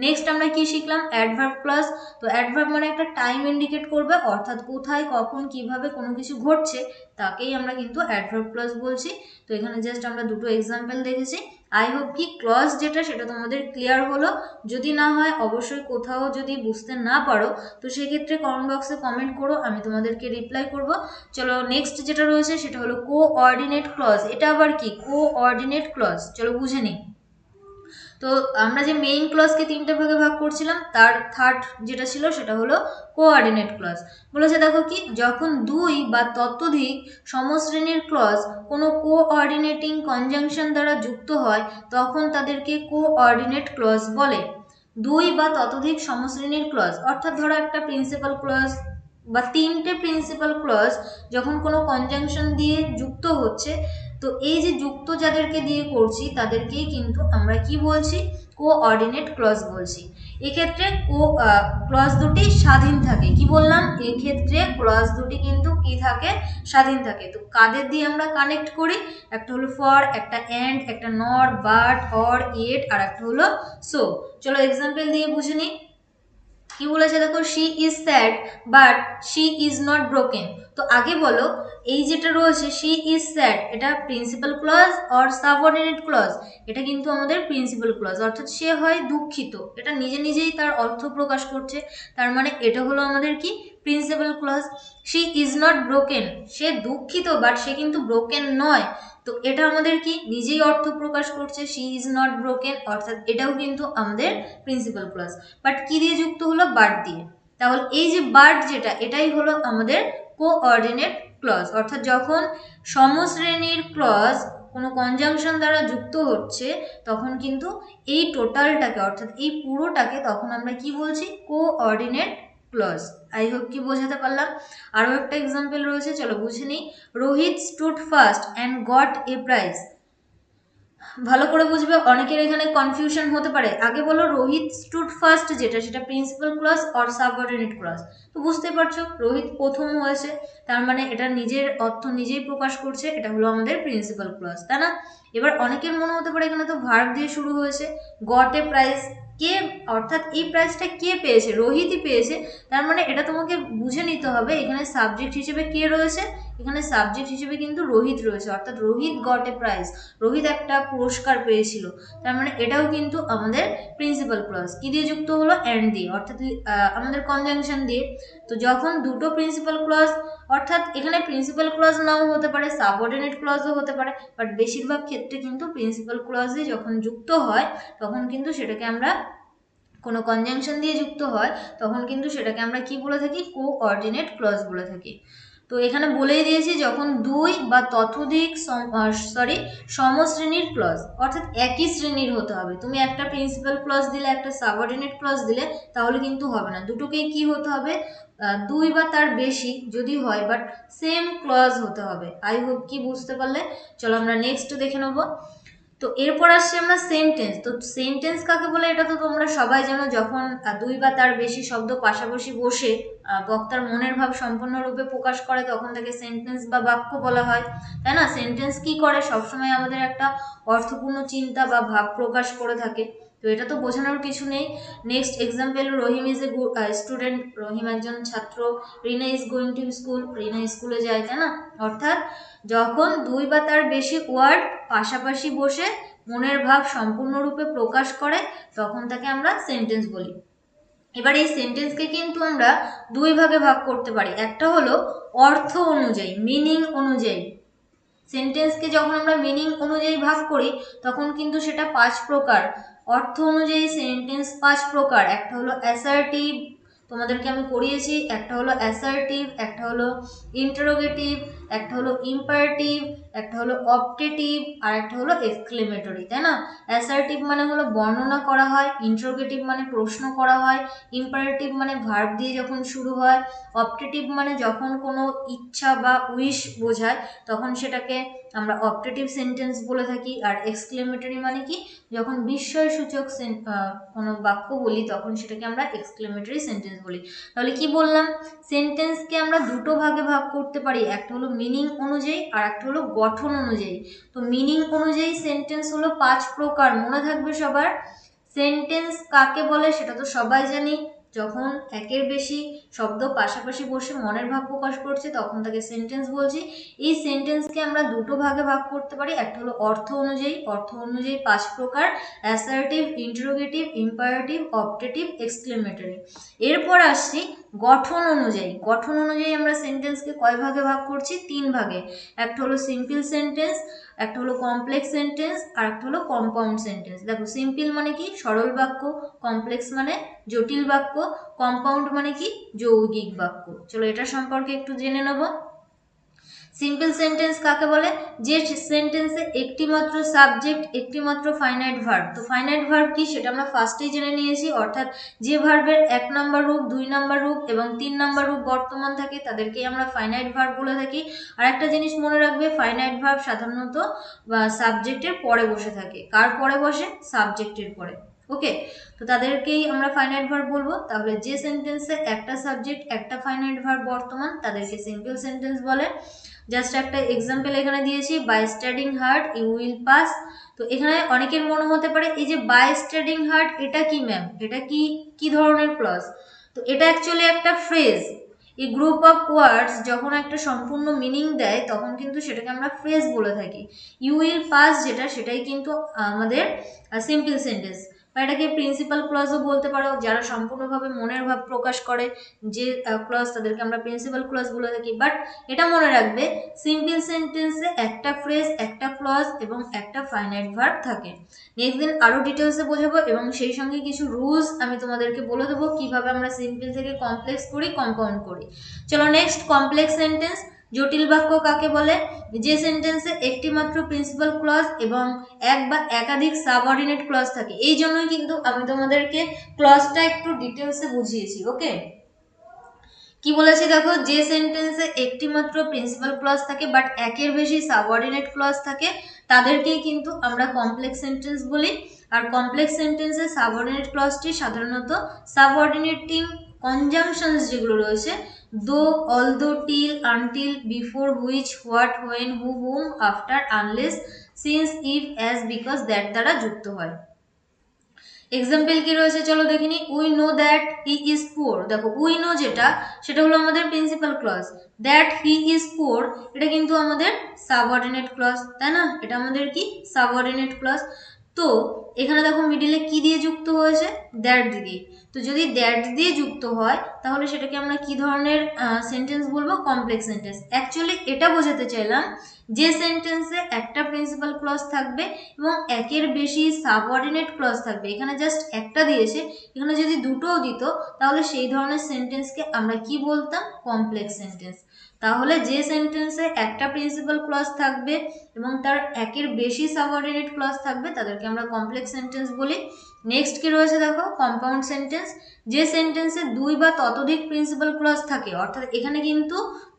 নেক্সট আমরা কি শিখলাম, অ্যাডভার্ব ক্লজ। তো অ্যাডভার্ব মানে একটা টাইম ইন্ডিকেট করবে, অর্থাৎ কোথায়, কখন, কিভাবে কোনো কিছু ঘটছে তাকেই আমরা কিন্তু অ্যাডভার্ব ক্লজ বলছি। তো এখানে জাস্ট আমরা দুটো এক্সাম্পল দেখেছি। আই হোপ কি ক্লজ যেটা সেটা তোমাদের ক্লিয়ার হলো। যদি না হয়, অবশ্যই কোথাও যদি বুঝতে না পারো তো সেক্ষেত্রে কমেন্ট বক্সে কমেন্ট করো, আমি তোমাদেরকে রিপ্লাই করব। চলো নেক্সট যেটা রয়েছে সেটা হলো কোঅর্ডিনেট ক্লজ। এটা আবার কি, কোঅর্ডিনেট ক্লজ, চলো বুঝে নিই। তো আমরা যে মেইন ক্লজকে তিনটে ভাগে ভাগ করছিলাম, তার থার্ড যেটা ছিল সেটা হলো কোঅর্ডিনেট ক্লজ। বলেছে দেখো কি, যখন দুই বা ততোধিক সমশ্রেণীর ক্লজ কোনো কোঅর্ডিনেটিং কনজাংশন দ্বারা যুক্ত হয় তখন তাদেরকে কোঅর্ডিনেট ক্লজ বলে। দুই বা ততোধিক সমশ্রেণীর ক্লজ, অর্থাৎ ধরো একটা প্রিন্সিপাল ক্লজ বা তিনটে প্রিন্সিপাল ক্লজ যখন কোনো কনজাংশন দিয়ে যুক্ত হচ্ছে, তো এই যে যুক্ত যাদেরকে দিয়ে করছি তাদেরকেই কিন্তু আমরা কি বলছি, কোঅর্ডিনেট ক্লজ বলছি। এক্ষেত্রে ক্লজ দুটি স্বাধীন থাকে। কি বললাম, এক্ষেত্রে ক্লজ দুটি কিন্তু কি থাকে, স্বাধীন থাকে। তো কাদের দিয়ে আমরা কানেক্ট করি, একটা হলো ফর, একটা এন্ড, একটা নট, বাট, অর, ইয়েট, আর একটা হলো সো। চলো এক্সাম্পল দিয়ে বুঝে নিই। কি বলেছে দেখো, she is sad but she is not broken. তো আগে বলো, এই যেটা রয়েছে শি ইজ স্যাড, এটা principal clause or subordinate clause? এটা কিন্তু আমাদের প্রিন্সিপাল ক্লজ, অর্থাৎ সে হয় দুঃখিত, এটা নিজে নিজেই তার অর্থ প্রকাশ করছে, তার মানে এটা হলো আমাদের কি principal clause. She is not broken, সে দুঃখিত বাট সে কিন্তু ব্রোকেন নয়, তো এটা আমাদের কি নিজেই অর্থ প্রকাশ করছে, শি ইজ নট ব্রোকেন, অর্থাৎ এটাও কিন্তু আমাদের প্রিন্সিপাল ক্লজ। বাট কি দিয়ে যুক্ত হলো, বাট দিয়ে। তাহলে এই যে বাট যেটা, এটাই হলো আমাদের কোঅর্ডিনেট ক্লজ, অর্থাৎ যখন সমশ্রেণীর ক্লজ কোনো কনজাংশন দ্বারা যুক্ত হচ্ছে তখন কিন্তু এই টোটালটাকে, অর্থাৎ এই পুরোটাকে তখন আমরা কি বলছি, কোঅর্ডিনেট ক্লজ। আই হোপ কি বোঝাতে পারলাম। আরও একটা এক্সাম্পল রয়েছে, চলো বুঝে নিই। Rohit stood first and got a prize. ভালো করে বুঝবে, অনেকের এখানে কনফিউশন হতে পারে। আগে বলো, রোহিত স্টুড ফার্স্ট যেটা সেটা principal clause or subordinate clause? তো বুঝতে পারছো, রোহিত প্রথম হয়েছে, তার মানে এটা নিজের অর্থ নিজেই প্রকাশ করছে, এটা হলো আমাদের প্রিন্সিপাল ক্লজ, তাই না? এবার অনেকের মনে হতে পারে এখানে তো ভার্ব দিয়ে শুরু হয়েছে, গট এ প্রাইজ, কে, অর্থাৎ এই প্রাইজটা কে পেয়েছে, রোহিতই পেয়েছে। তার মানে এটা তোমাকে বুঝে নিতে হবে এখানে সাবজেক্ট হিসেবে কে রয়েছে, এখানে সাবজেক্ট হিসেবে কিন্তু রোহিত রয়েছে, অর্থাৎ Rohit got a prize, Rohit একটা পুরস্কার পেয়েছিল। তার মানে এটাও কিন্তু আমাদের প্রিন্সিপাল ক্লজ কি দিয়ে যুক্ত হলো, অ্যান্ড দিয়ে, অর্থাৎ আমাদের কনজাংশন দিয়ে। তো যখন দুটো প্রিন্সিপাল ক্লজ, অর্থাৎ এখানে প্রিন্সিপাল ক্লজ নাও হতে পারে, সাবঅর্ডিনেট ক্লজও হতে পারে, বাট বেশিরভাগ ক্ষেত্রে কিন্তু প্রিন্সিপাল ক্লজে যখন যুক্ত হয় তখন কিন্তু সেটাকে আমরা, কোনো কনজাংশন দিয়ে যুক্ত হয় তখন কিন্তু সেটাকে আমরা কি বলে থাকি, কোঅর্ডিনেট ক্লজ বলে থাকি। তো এখানে বলেই দিয়েছি যখন দুই বা ততোধিক সমশ্রেণীর ক্লজ, অর্থাৎ একই শ্রেণীর হতে হবে। তুমি একটা প্রিন্সিপাল ক্লজ দিলে, একটা সাবঅর্ডিনেট ক্লজ দিলে তাহলে কিন্তু হবে না, দুটোকেই কি হতে হবে, দুই বা তার বেশি যদি হয় বাট সেম ক্লজ হতে হবে। আই হোপ কি বুঝতে পারলে। চলো আমরা নেক্সট দেখে নেবো। তো এরপর আসছে আমরা সেন্টেন্স। তো সেন্টেন্স কাকে বলে এটা তো তোমরা সবাই জানো, যখন দুই বা তার বেশি শব্দ পাশাপাশি বসে বক্তার মনের ভাব সম্পূর্ণরূপে প্রকাশ করে তখন তাকে সেন্টেন্স বা বাক্য বলা হয়, তাই না? সেন্টেন্স কি করে, সবসময় আমাদের একটা অর্থপূর্ণ চিন্তা বা ভাব প্রকাশ করে থাকে। তো এটা তো বোঝানোর কিছু নেই। Next example, Rahim is a student, Rahim একজন ছাত্র। Rina is going to school, Rina স্কুলে যায়, তাই না? অর্থাৎ যখন দুই বা তার বেশি ওয়ার্ড পাশাপাশি বসে মনের ভাব সম্পূর্ণরূপে প্রকাশ করে তখন তাকে আমরা সেন্টেন্স বলি। এবার এই সেন্টেন্সকে কিন্তু আমরা দুই ভাগে ভাগ করতে পারি, একটা হলো অর্থ অনুযায়ী, মিনিং অনুযায়ী। সেন্টেন্সকে যখন আমরা মিনিং অনুযায়ী ভাগ করি তখন কিন্তু সেটা 5 প্রকার। অর্থ অনুযায়ী সেন্টেন্স 5 প্রকার, একটা হলো অ্যাসার্টিভ, তোমাদেরকে আমি করিয়েছি, একটা হলো অ্যাসার্টিভ, একটা হলো ইন্টারোগেটিভ, একটা হলো ইম্পারেটিভ, একটা হলো অপটেটিভ, আর একটা হলো এক্সক্লেমেটরি, তাই না? অ্যাসার্টিভ মানে হলো বর্ণনা করা হয়, ইন্টারোগেটিভ মানে প্রশ্ন করা হয়, ইম্পারেটিভ মানে ভার্ব দিয়ে যখন শুরু হয়, অপটেটিভ মানে যখন কোনো ইচ্ছা বা উইশ বোঝায় তখন সেটাকে আমরা অপটেটিভ সেন্টেন্স বলে থাকি। আর এক্সক্লেমেটরি মানে কি, যখন বিস্ময়সূচক কোনো বাক্য বলি তখন সেটাকে আমরা এক্সক্লেমেটরি সেন্টেন্স বলি। তাহলে কি বললাম, সেন্টেন্সকে আমরা দুটো ভাগে ভাগ করতে পারি, একটা হলো মিনিং অনুযায়ী আর একটা হলো গঠন অনুযায়ী। তো মিনিং অনুযায়ী সেন্টেন্স হলো 5 প্রকার, মনে থাকবে সবার। সেন্টেন্স কাকে বলে সেটা তো সবাই জানি, যখন একের বেশি শব্দ পাশাপাশি বসে মনের ভাব প্রকাশ করছে তখন তাকে সেন্টেন্স বলছি। এই সেন্টেন্সকে আমরা দুটো ভাগে ভাগ করতে পারি, একটা হলো অর্থ অনুযায়ী, অর্থ অনুযায়ী 5 প্রকার, assertive, interrogative, imperative, optative, exclamatory. এরপর আসছি গঠন অনুযায়ী। গঠন অনুযায়ী আমরা সেন্টেন্সকে কয় ভাগে ভাগ করছি, 3 ভাগে। একটা হলো সিম্পল সেন্টেন্স, একটা হলো কমপ্লেক্স সেন্টেন্স, আর একটা হলো কম্পাউন্ড সেন্টেন্স। দেখো সিম্পল মানে কি, সরল বাক্য, কমপ্লেক্স মানে জটিল বাক্য, কম্পাউন্ড মানে কি, যৌগিক বাক্য। চলো এটা সম্পর্কে একটু জেনে নেব। সিম্পল সেন্টেন্স কাকে বলে, যে সেন্টেন্সে একটি মাত্র সাবজেক্ট, একটি মাত্র ফাইনাইট ভার্ব। তো ফাইনাইট ভার্ব কি সেটা আমরা ফার্স্টেই জেনে নিয়েছি, অর্থাৎ যে ভার্বের 1 নম্বর রূপ, 2 নম্বর রূপ এবং 3 নম্বর রূপ বর্তমান থাকে তাদেরকেই আমরা ফাইনাইট ভার্ব বলে থাকি। আর একটা জিনিস মনে রাখবে, ফাইনাইট ভার্ব সাধারণত সাবজেক্টের পরে বসে থাকে। কার পরে বসে, সাবজেক্টের পরে। ওকে, তো তাদেরকেই আমরা ফাইনাইট ভার্ব বলবো। তাহলে যে সেন্টেন্সে একটা সাবজেক্ট, একটা ফাইনাইট ভার্ব বর্তমান তাদেরকে সিম্পল সেন্টেন্স বলে। জাস্ট একটা এক্সাম্পল এখানে দিয়েছি, by studying hard you will pass. তো এখানে অনেকের মনে হতে পারে এই যে বাই স্টাডিং হার্ড এটা কি ম্যাম, এটা কি কি ধরনের ক্লজ? তো এটা অ্যাকচুয়ালি একটা ফ্রেজ। এই গ্রুপ অফ ওয়ার্ডস যখন একটা সম্পূর্ণ মিনিং দেয় তখন কিন্তু সেটাকে আমরা ফ্রেজ বলে থাকি। ইউ উইল পাস যেটা, সেটাই কিন্তু আমাদের সিম্পল সেন্টেন্স, বা এটাকে প্রিন্সিপাল ক্লজও বলতে পারো। যারা সম্পূর্ণভাবে মনের ভাব প্রকাশ করে যে ক্লজ তাদেরকে আমরা প্রিন্সিপাল ক্লজ বলে থাকি। বাট এটা মনে রাখবে, সিম্পল সেন্টেন্সে একটা ফ্রেজ, একটা ক্লজ এবং একটা ফাইনাইট ভার্ব থাকে। নেক্সট দিন আরও ডিটেলসে বোঝাবো এবং সেই সঙ্গে কিছু রুলস আমি তোমাদেরকে বলে দেবো কিভাবে আমরা সিম্পল থেকে কমপ্লেক্স করি, কম্পাউন্ড করি। চলো নেক্সট, কমপ্লেক্স সেন্টেন্স। জটিল বাক্য কাকে বলে, যে সেন্টেন্সে একটি মাত্র প্রিন্সিপাল ক্লজ এবং এক বা একাধিক সাবঅর্ডিনেট ক্লজ থাকে। এই জন্যই কিন্তু আমি তোমাদেরকে ক্লজটা একটু ডিটেলসে বুঝিয়েছি। ওকে, কি বলেছি দেখো, যে সেন্টেন্সে একটি মাত্র প্রিন্সিপাল ক্লজ থাকে বাট একের বেশি সাবঅর্ডিনেট ক্লজ থাকে তাদেরকেই কিন্তু আমরা কমপ্লেক্স সেন্টেন্স বলি। আর কমপ্লেক্স সেন্টেন্সে সাবঅর্ডিনেট ক্লজটি সাধারণত সাবঅর্ডিনেটিং কনজাংশনস যেগুলো রয়েছে, though, although, till, until, before, which, what, when, who, whom, after, unless, since, if, as, because, that দ্বারা যুক্ত হয়। এক্সাম্পল কি রয়েছে চলো দেখে নি। We know that he is poor, দেখো উই নো যেটা সেটা হলো আমাদের principal clause, that he is poor এটা কিন্তু আমাদের সাবঅর্ডিনেট ক্লজ, তাই না, এটা আমাদের কি সাবঅর্ডিনেট ক্লজ। তো এখানে দেখো মিডিলে কি দিয়ে যুক্ত হয়েছে, দ্যাট দিয়ে। তো যদি দ্যাট দিয়ে যুক্ত হয় তাহলে সেটাকে আমরা কি ধরনের সেন্টেন্স বলবো, কমপ্লেক্স সেন্টেন্স। অ্যাকচুয়ালি এটা বোঝাতে চাইলাম যে সেন্টেন্সে একটা প্রিন্সিপাল ক্লজ থাকবে এবং একের বেশি সাবঅর্ডিনেট ক্লজ থাকবে, এখানে জাস্ট একটা দিয়েছে, এখানে যদি দুটোও দিত তাহলে সেই ধরনের সেন্টেন্সকে আমরা কি বলতাম, কমপ্লেক্স সেন্টেন্স। তাহলে যে সেন্টেন্সে একটা প্রিন্সিপাল ক্লজ থাকবে এবং তার একের বেশি সাবঅর্ডিনেট ক্লজ থাকবে তাদেরকে আমরা কমপ্লেক্স সেন্টেন্স বলি। নেক্সট কি রয়েছে দেখো, কম্পাউন্ড সেন্টেন্স, যে সেন্টেন্সে দুই বা ততোধিক প্রিন্সিপাল ক্লজ থাকে, অর্থাৎ এখানে কিন্তু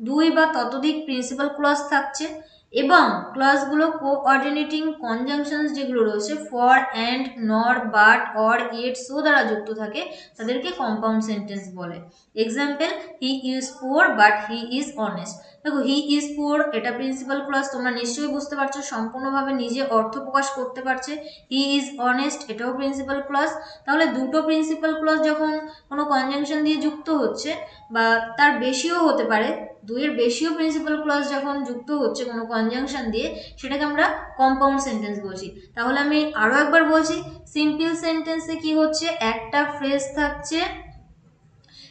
দুই বা ততোধিক প্রিন্সিপাল ক্লজ থাকছে এবং ক্লজগুলো কোঅর্ডিনেটিং কনজাংশনস যেগুলো রয়েছে ফর, অ্যান্ড, নর, বাট, অর, ইয়েট, সো দ্বারা যুক্ত থাকে তাদেরকে কম্পাউন্ড সেন্টেন্স বলে। Example, he is poor but he is honest. দেখো হি ইজ পুয়ার এটা প্রিন্সিপাল ক্লজ, তোমরা নিশ্চয়ই বুঝতে পারছো সম্পূর্ণভাবে নিজে অর্থ প্রকাশ করতে পারছে। হি ইজ অনেস্ট এটাও প্রিন্সিপাল ক্লজ। তাহলে দুটো প্রিন্সিপাল ক্লজ যখন কোনো কনজাংশন দিয়ে যুক্ত হচ্ছে বা তার বেশিও হতে পারে, দুইয়ের বেশিও প্রিন্সিপাল ক্লজ যখন যুক্ত হচ্ছে কোনো কনজাংশন দিয়ে সেটাকে আমরা কম্পাউন্ড সেন্টেন্স বলছি। তাহলে আমি আরো একবার বলছি, সিম্পল সেন্টেন্সে কি হচ্ছে, একটা ফ্রেজ থাকছে,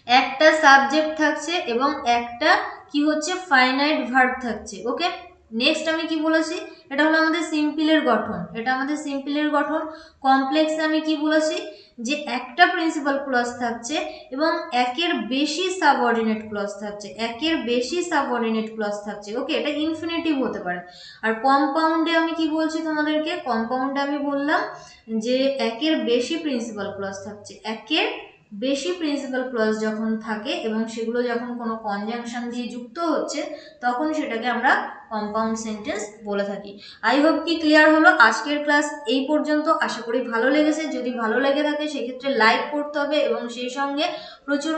একটা সাবজেক্ট থাকছে এবং একটা কি হচ্ছে ফাইনাইট ভার্ব থাকছে। ওকে, নেক্সট আমি কি বলেছি, এটা হলো আমাদের সিম্পলের গঠন, এটা আমাদের সিম্পলের গঠন। কমপ্লেক্সে আমি কি বলেছি, যে একটা প্রিন্সিপাল ক্লজ থাকছে এবং একের বেশি সাবঅর্ডিনেট ক্লজ থাকছে, একের বেশি সাবঅর্ডিনেট ক্লজ থাকছে। ওকে, এটা ইনফিনিটিভ হতে পারে। আর কম্পাউন্ডে আমি কি বলছি তোমাদেরকে, কম্পাউন্ডে আমি বললাম যে একের বেশি প্রিন্সিপাল ক্লজ থাকছে, একের বেশি প্রিন্সিপাল ক্লজ যখন থাকে এবং সেগুলো যখন কোনো কনজাংশন দিয়ে যুক্ত হচ্ছে তখন সেটাকে আমরা কম্পাউন্ড সেন্টেন্স বলে থাকি। আই হোপ কি ক্লিয়ার হলো। আজকের ক্লাস এই পর্যন্ত, আশা করি ভালো লেগেছে। যদি ভালো লেগে থাকে সেক্ষেত্রে লাইক করতে হবে এবং সেই সঙ্গে প্রচুর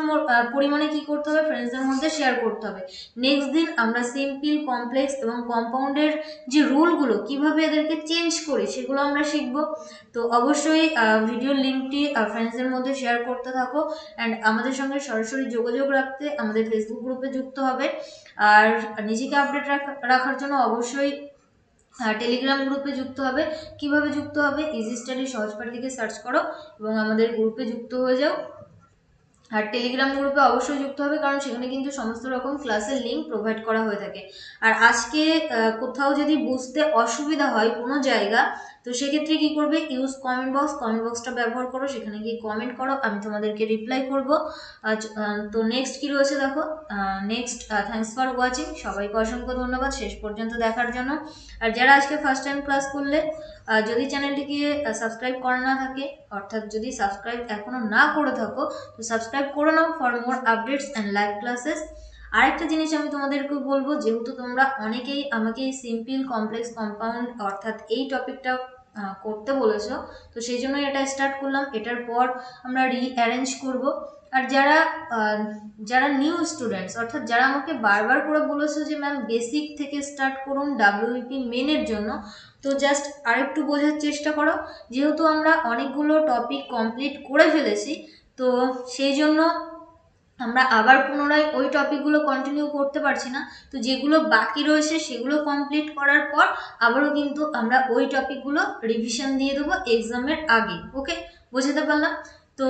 পরিমাণে কি করতে হবে, ফ্রেন্ডসদের মধ্যে শেয়ার করতে হবে। নেক্সট দিন আমরা সিম্পল, কমপ্লেক্স এবং কম্পাউন্ডের যে রুলগুলো কিভাবে এদেরকে চেঞ্জ করি সেগুলো আমরা শিখবো। তো অবশ্যই ভিডিওর লিঙ্কটি ফ্রেন্ডসদের মধ্যে শেয়ার করতে থাকো অ্যান্ড আমাদের সঙ্গে সরাসরি যোগাযোগ রাখতে আমাদের ফেসবুক গ্রুপে যুক্ত হবে। আর নিজেকে আপডেট রাখার জন্য অবশ্যই টেলিগ্রাম গ্রুপে যুক্ত হবে। কিভাবে যুক্ত হবে, ইজি স্টাডি সহজপাঠ লিখে সার্চ করো এবং আমাদের গ্রুপে যুক্ত হয়ে যাও। আর টেলিগ্রাম গ্রুপে অবশ্যই যুক্ত হবে কারণ সেখানে কিন্তু সমস্ত রকম ক্লাসের লিঙ্ক প্রোভাইড করা হয়ে থাকে। আর আজকে কোথাও যদি বুঝতে অসুবিধা হয় কোনো জায়গা, তো সেক্ষেত্রে কি করবে, ইউজ কমেন্ট বক্স, কমেন্ট বক্সটা ব্যবহার করো, সেখানে গিয়ে কমেন্ট করো, আমি তোমাদেরকে রিপ্লাই করব। তো নেক্সট কি রয়েছে দেখো, নেক্সট থ্যাঙ্কস ফর ওয়াচিং, সবাইকে অসংখ্য ধন্যবাদ শেষ পর্যন্ত দেখার জন্য। আর যারা আজকে ফার্স্ট টাইম ক্লাস করলে, যদি চ্যানেলটিকে সাবস্ক্রাইব করা না থাকে, অর্থাৎ যদি সাবস্ক্রাইব এখনো না করে থাকো তো সাবস্ক্রাইব করে নাও for more updates and live classes. আরেকটা জিনিস আমি তোমাদেরকে বলবো, যেহেতু তোমরা অনেকেই আমাকে সিম্পল, কমপ্লেক্স, কম্পাউন্ড অর্থাৎ এই টপিকটা করতে বলেছো, তো সেই জন্য এটা স্টার্ট করলাম। এটার পর আমরা রিঅ্যারেঞ্জ করব। আর যারা যারা নিউ স্টুডেন্টস, অর্থাৎ যারা আমাকে বারবার করে বলেছো যে ম্যাম বেসিক থেকে স্টার্ট করুন ডাব্লিউবিপি মেনের জন্য, তো জাস্ট আরেকটু বোঝার চেষ্টা করো। যেহেতু আমরা অনেকগুলো টপিক কমপ্লিট করে ফেলেছি, তো সেই জন্য আমরা আবার পুনরায় ওই টপিকগুলো কন্টিনিউ করতে পারছি না। তো যেগুলো বাকি রয়েছে সেগুলো কমপ্লিট করার পর আবারও কিন্তু আমরা ওই টপিকগুলো রিভিশন দিয়ে দেবো এক্সামের আগে। ওকে, বোঝাতে পারলাম তো।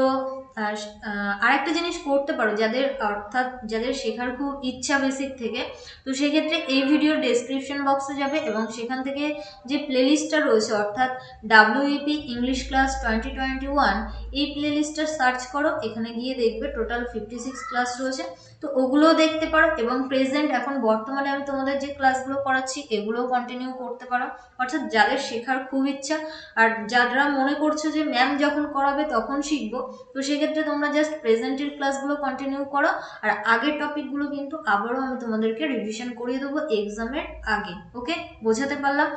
আরেকটা জিনিস করতে পারো, যাদের অর্থাৎ যাদের শেখার খুব ইচ্ছা বেসিক থেকে, তো সেক্ষেত্রে এই ভিডিওর ডেসক্রিপশন বক্সে যাবে এবং সেখান থেকে যে প্লেলিস্টটা রয়েছে অর্থাৎ ডাব্লিউইপি ইংলিশ ক্লাস 2021 এই প্লেলিস্টটা সার্চ করো, এখানে গিয়ে দেখবে টোটাল 56 ক্লাস রয়েছে। তো ওগুলোও দেখতে পারো এবং প্রেজেন্ট এখন বর্তমানে আমি তোমাদের যে ক্লাসগুলো করাচ্ছি এগুলোও কন্টিনিউ করতে পারো। অর্থাৎ যাদের শেখার খুব ইচ্ছা আর যারা মনে করছে যে ম্যাম যখন করাবে তখন শিখবো, তো সেক্ষেত্রে সেক্ষেত্রে তোমরা জাস্ট প্রেজেন্টের ক্লাসগুলো কন্টিনিউ করো, আর আগের টপিকগুলো কিন্তু আবারও আমি তোমাদেরকে রিভিশন করিয়ে দেবো এক্সামের আগে। ওকে, বোঝাতে পারলাম?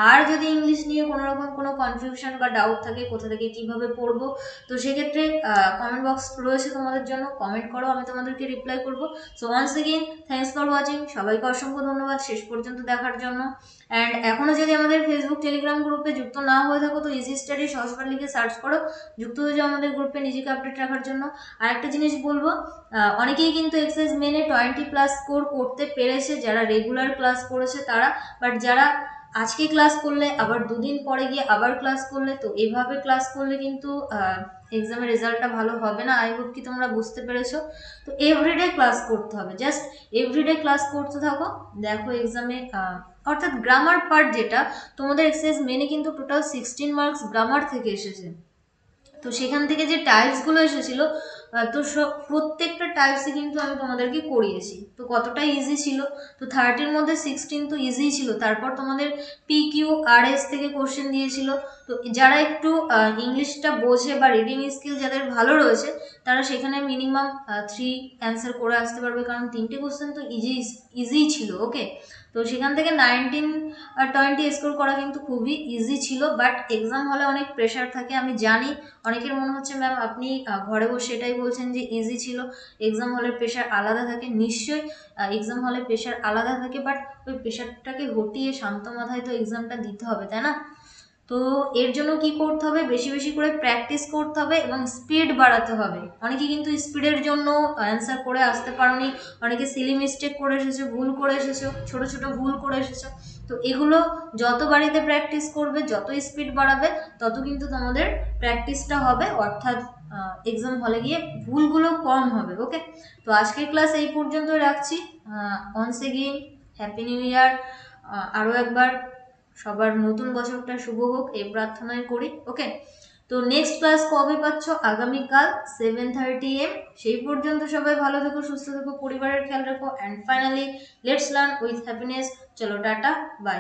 আর যদি ইংলিশ নিয়ে কোনো রকম কোনো কনফিউশন বা ডাউট থাকে কোথা থেকে কিভাবে পড়বো, তো সেক্ষেত্রে কমেন্ট বক্স রয়েছে তোমাদের জন্য, কমেন্ট করো, আমি তোমাদেরকে রিপ্লাই করবো। So once again thanks for watching, সবাইকে অসংখ্য ধন্যবাদ শেষ পর্যন্ত দেখার জন্য। অ্যান্ড এখনও যদি আমাদের ফেসবুক টেলিগ্রাম গ্রুপে যুক্ত না হয়ে থাকো তো ইজি স্টাডি সহজবার লিখে সার্চ করো, যুক্ত হয়ে যাও আমাদের গ্রুপে নিজেকে আপডেট রাখার জন্য। আর একটা জিনিস বলবো, অনেকেই কিন্তু এক্সারসাইজ মেনে 20+ স্কোর করতে পেরেছে যারা রেগুলার ক্লাস করেছে তারা, বাট যারা আজকে ক্লাস করলে আবার দুদিন পরে গিয়ে আবার ক্লাস করলে, তো এভাবে ক্লাস করলে কিন্তু এক্সামের রেজাল্টটা ভালো হবে না। আই হোপ কি তোমরা বুঝতে পেরেছো? তো এভরিডে ক্লাস করতে হবে, জাস্ট এভরিডে ক্লাস করতে থাকো, দেখো এক্সামে অর্থাৎ গ্রামার পার্ট যেটা তোমাদের এক্সারসাইজ মেনে কিন্তু টোটাল 16 মার্কস গ্রামার থেকে এসেছে। তো সেখান থেকে যে টাইপসগুলো এসেছিলো তো সব প্রত্যেকটা টাইপসে কিন্তু আমি তোমাদেরকে করিয়েছি। তো কতটা ইজি ছিল, তো 30-র মধ্যে 16 তো ইজি ছিল। তারপর তোমাদের PQRS থেকে কোশ্চেন দিয়েছিল, তো যারা একটু ইংলিশটা বোঝে বা রিডিং স্কিল যাদের ভালো রয়েছে তারা সেখানে মিনিমাম 3 অ্যান্সার করে আসতে পারবে, কারণ 3টে কোশ্চেন তো ইজি ছিল। ওকে, তো সেখান থেকে 19-20 স্কোর করা কিন্তু খুবই ইজি ছিল, বাট এক্সাম হলে অনেক প্রেশার থাকে। আমি জানি অনেকের মনে হচ্ছে ম্যাম আপনি ঘরে বসে এটাই বলছেন যে ইজি ছিল, এক্সাম হলের প্রেশার আলাদা থাকে। নিশ্চয়ই এক্সাম হলে প্রেশার আলাদা থাকে, বাট ওই প্রেশারটাকে হটিয়ে শান্ত মাথায় তো এক্সামটা দিতে হবে, তাই না? তো এর জন্য কি করতে হবে, বেশি বেশি করে প্র্যাকটিস করতে হবে এবং স্পিড বাড়াতে হবে। অনেকে কিন্তু স্পিডের জন্য অ্যান্সার করে আসতে পারোনি, অনেকে সিলি মিস্টেক করে এসেছো, ভুল করে এসেছো, ছোট ছোট ভুল করে এসেছো। তো এগুলো যত বাড়িতে প্র্যাকটিস করবে, যত স্পিড বাড়াবে, তত কিন্তু তোমাদের প্র্যাকটিসটা হবে, অর্থাৎ এক্সাম হলে গিয়ে ভুলগুলো কম হবে। ওকে, তো আজকের ক্লাস এই পর্যন্ত রাখছি। Once again happy new year. আরও একবার সবার নতুন বছরটা শুভ হোক এই প্রার্থনাই করি। ওকে, তো নেক্সট ক্লাস কবে পাচ্ছ? আগামীকাল 7:30 AM। সেই পর্যন্ত সবাই ভালো থেকো, সুস্থ থেকো, পরিবারের খেয়াল রাখো, and finally let's learn with happiness. চলো টাটা, বাই।